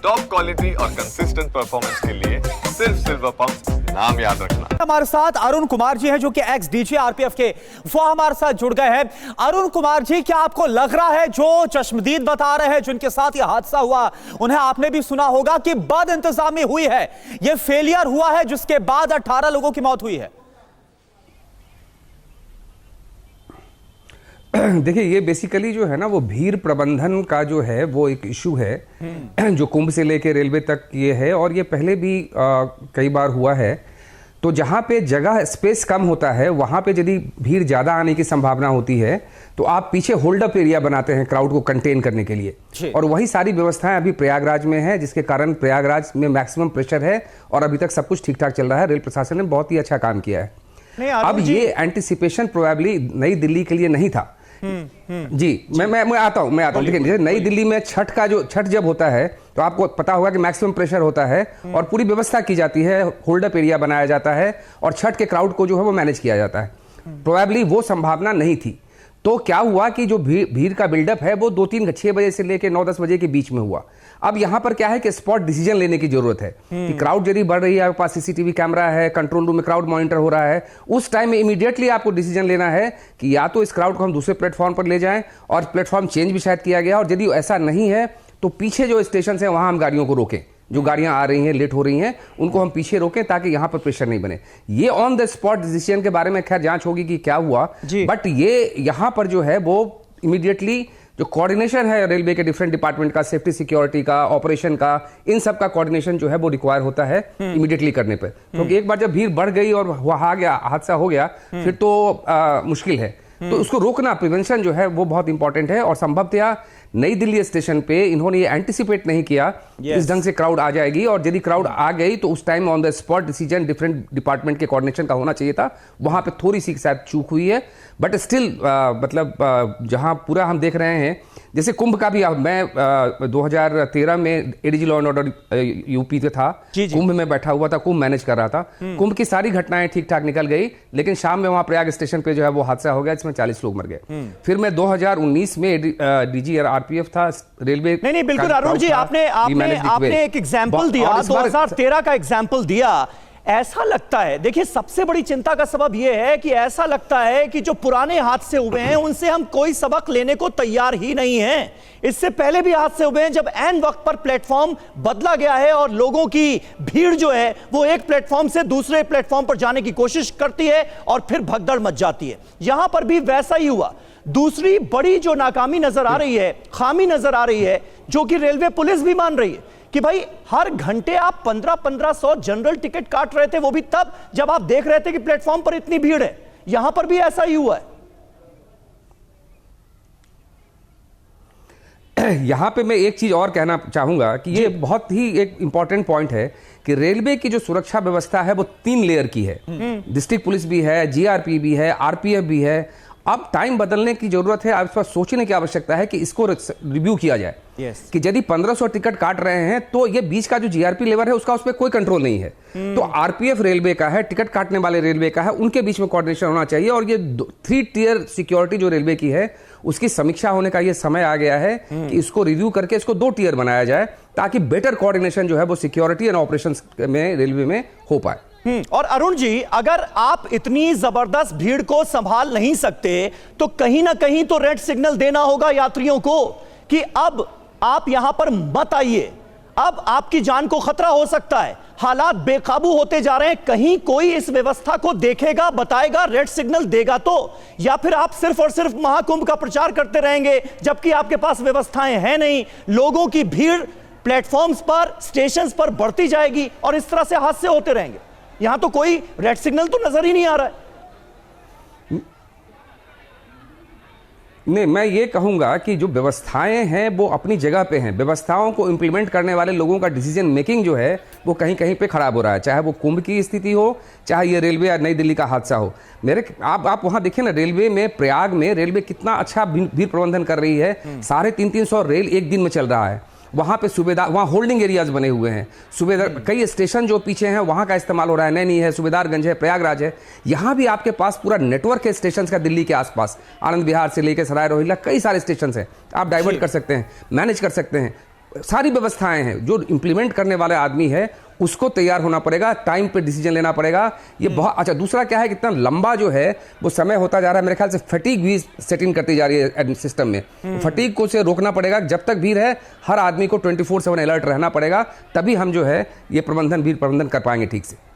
Top quality और consistent performance के लिए सिर्फ सिल्वर पंप नाम याद रखना। हमारे साथ अरुण कुमार जी हैं जो कि एक्स डीजी आरपीएफ के, वो हमारे साथ जुड़ गए हैं। अरुण कुमार जी, क्या आपको लग रहा है जो चश्मदीद बता रहे हैं जिनके साथ यह हादसा हुआ, उन्हें आपने भी सुना होगा कि बद इंतजामी हुई है, यह फेलियर हुआ है जिसके बाद 18 लोगों की मौत हुई है? देखिए, ये बेसिकली जो है ना, वो भीड़ प्रबंधन का जो है वो एक इशू है जो कुंभ से लेके रेलवे तक ये है, और ये पहले भी कई बार हुआ है। तो जहाँ पे जगह स्पेस कम होता है, वहाँ पे यदि भीड़ ज़्यादा आने की संभावना होती है तो आप पीछे होल्ड अप एरिया बनाते हैं क्राउड को कंटेन करने के लिए, और वही सारी व्यवस्थाएं अभी प्रयागराज में है, जिसके कारण प्रयागराज में मैक्सिमम प्रेशर है और अभी तक सब कुछ ठीक ठाक चल रहा है। रेल प्रशासन ने बहुत ही अच्छा काम किया है। अब ये एंटिसिपेशन प्रोबेबली नई दिल्ली के लिए नहीं था। जी, मैं आता हूं। देखिए, नई दिल्ली में छठ जब होता है तो आपको पता होगा कि मैक्सिमम प्रेशर होता है और पूरी व्यवस्था की जाती है, होल्ड अप एरिया बनाया जाता है और छठ के क्राउड को जो है वो मैनेज किया जाता है। प्रोबेबली वो संभावना नहीं थी। तो क्या हुआ कि जो भीड़ का बिल्डअप है वो 6 बजे से लेकर 9-10 बजे के बीच में हुआ। अब यहां पर क्या है कि स्पॉट डिसीजन लेने की जरूरत है कि क्राउड यदि बढ़ रही है, आपके पास सीसीटीवी कैमरा है, कंट्रोल रूम में क्राउड मॉनिटर हो रहा है, उस टाइम में इमीडिएटली आपको डिसीजन लेना है कि या तो इस क्राउड को हम दूसरे प्लेटफॉर्म पर ले जाएं, और प्लेटफॉर्म चेंज भी शायद किया गया, और यदि ऐसा नहीं है तो पीछे जो स्टेशन है वहां हम गाड़ियों को रोकें, जो गाड़ियां आ रही हैं, लेट हो रही हैं, उनको हम पीछे रोकें ताकि यहां पर प्रेशर नहीं बने। ये ऑन द स्पॉट डिसीजन के बारे में खैर जांच होगी कि क्या हुआ, बट ये यहां पर जो है वो इमीडिएटली जो कोऑर्डिनेशन है रेलवे के डिफरेंट डिपार्टमेंट का, सेफ्टी सिक्योरिटी का, ऑपरेशन का, इन सब का कोऑर्डिनेशन जो है वो रिक्वायर होता है इमीडिएटली करने पे, क्योंकि एक बार जब भीड़ बढ़ गई और वहां हादसा हो गया फिर तो मुश्किल है। तो उसको रोकना, प्रिवेंशन जो है वो बहुत इंपॉर्टेंट है। और संभवतया नई दिल्ली स्टेशन पे इन्होंने ये एंटिसिपेट नहीं किया इस ढंग से क्राउड आ जाएगी, और यदि क्राउड आ गई तो उस time on the spot decision different department के कोऑर्डिनेशन का होना चाहिए था। वहां पे थोड़ी सी शायद चूक हुई है, बट स्टिल मतलब जहां पूरा हम देख रहे हैं, जैसे कुंभ का भी मैं 2013 में ADG law and order UP पे था, कुंभ में बैठा हुआ था, कुंभ मैनेज कर रहा था। कुंभ की सारी घटनाएं ठीक ठाक निकल गई, लेकिन शाम में वहां प्रयाग स्टेशन पे जो है वो हादसा हो गया जिसमें 40 लोग मर गए। फिर मैं 2019 में डीजी आरपीएफ था रेलवे। नहीं बिल्कुल अरुण जी, आपने एक एग्जाम्पल दिया, 2013 का एग्जाम्पल दिया। ऐसा लगता है, देखिए सबसे बड़ी चिंता का सबब यह है कि ऐसा लगता है कि जो पुराने हादसे हुए हैं उनसे हम कोई सबक लेने को तैयार ही नहीं हैं। इससे पहले भी हादसे हुए हैं जब ऐन वक्त पर प्लेटफॉर्म बदला गया है और लोगों की भीड़ जो है वो एक प्लेटफॉर्म से दूसरे प्लेटफॉर्म पर जाने की कोशिश करती है और फिर भगदड़ मच जाती है। यहां पर भी वैसा ही हुआ। दूसरी बड़ी जो नाकामी नजर आ रही है, खामी नजर आ रही है, जो कि रेलवे पुलिस भी मान रही है कि भाई हर घंटे आप 1500 जनरल टिकट काट रहे थे, वो भी तब जब आप देख रहे थे कि प्लेटफॉर्म पर इतनी भीड़ है। यहां पर भी ऐसा ही हुआ है। यहां पे मैं एक चीज और कहना चाहूंगा कि ये बहुत ही एक इंपॉर्टेंट पॉइंट है कि रेलवे की जो सुरक्षा व्यवस्था है वो 3 लेयर की है। डिस्ट्रिक्ट पुलिस भी है, जीआरपी भी है, आरपीएफ भी है। अब टाइम बदलने की जरूरत है, अब सोचने की आवश्यकता है कि इसको रिव्यू किया जाए। कि यदि 1500 टिकट काट रहे हैं तो ये बीच का जो जीआरपी लेवल है उसका उस पर कोई कंट्रोल नहीं है। तो आरपीएफ रेलवे का है, टिकट काटने वाले रेलवे का है, उनके बीच में कोऑर्डिनेशन होना चाहिए। और ये 3 टियर सिक्योरिटी जो रेलवे की है उसकी समीक्षा होने का ये समय आ गया है कि इसको रिव्यू करके इसको 2 टियर बनाया जाए, ताकि बेटर कोऑर्डिनेशन जो है वो सिक्योरिटी एंड ऑपरेशंस में रेलवे में हो पाए। और अरुण जी, अगर आप इतनी जबरदस्त भीड़ को संभाल नहीं सकते तो कहीं ना कहीं तो रेड सिग्नल देना होगा यात्रियों को कि अब आप यहां पर मत आइए, अब आपकी जान को खतरा हो सकता है, हालात बेकाबू होते जा रहे हैं। कहीं कोई इस व्यवस्था को देखेगा, बताएगा, रेड सिग्नल देगा तो? या फिर आप सिर्फ और सिर्फ महाकुंभ का प्रचार करते रहेंगे जबकि आपके पास व्यवस्थाएं हैं नहीं? लोगों की भीड़ प्लेटफॉर्म्स पर, स्टेशंस पर बढ़ती जाएगी और इस तरह से हादसे होते रहेंगे। यहां तो कोई रेड सिग्नल तो नजर ही नहीं आ रहा है। नहीं, मैं ये कहूंगा कि जो व्यवस्थाएं हैं वो अपनी जगह पे हैं। व्यवस्थाओं को इंप्लीमेंट करने वाले लोगों का डिसीजन मेकिंग जो है वो कहीं कहीं पे खराब हो रहा है, चाहे वो कुंभ की स्थिति हो, चाहे ये रेलवे या नई दिल्ली का हादसा हो। आप वहां देखिए ना, रेलवे में प्रयाग में रेलवे कितना अच्छा भीड़ प्रबंधन कर रही है। 350 रेल एक दिन में चल रहा है। वहाँ पे सूबेदार, वहाँ होल्डिंग एरियाज बने हुए हैं, सूबेदार कई स्टेशन जो पीछे हैं वहाँ का इस्तेमाल हो रहा है। नैनी है, सूबेदारगंज है, प्रयागराज है। यहाँ भी आपके पास पूरा नेटवर्क है स्टेशन का दिल्ली के आसपास, आनंद विहार से लेकर सराय रोहिल्ला कई सारे स्टेशन हैं। आप डाइवर्ट कर सकते हैं, मैनेज कर सकते हैं। सारी व्यवस्थाएं हैं, जो इंप्लीमेंट करने वाले आदमी है उसको तैयार होना पड़ेगा, टाइम पे डिसीजन लेना पड़ेगा। ये बहुत अच्छा। दूसरा क्या है कि इतना लंबा जो है वो समय होता जा रहा है, मेरे ख्याल से फटीग भी सेटिंग करती जा रही है सिस्टम में। फटीग को से रोकना पड़ेगा। जब तक भीड़ है हर आदमी को 24/7 अलर्ट रहना पड़ेगा, तभी हम जो है ये प्रबंधन, भीड़ प्रबंधन कर पाएंगे ठीक से।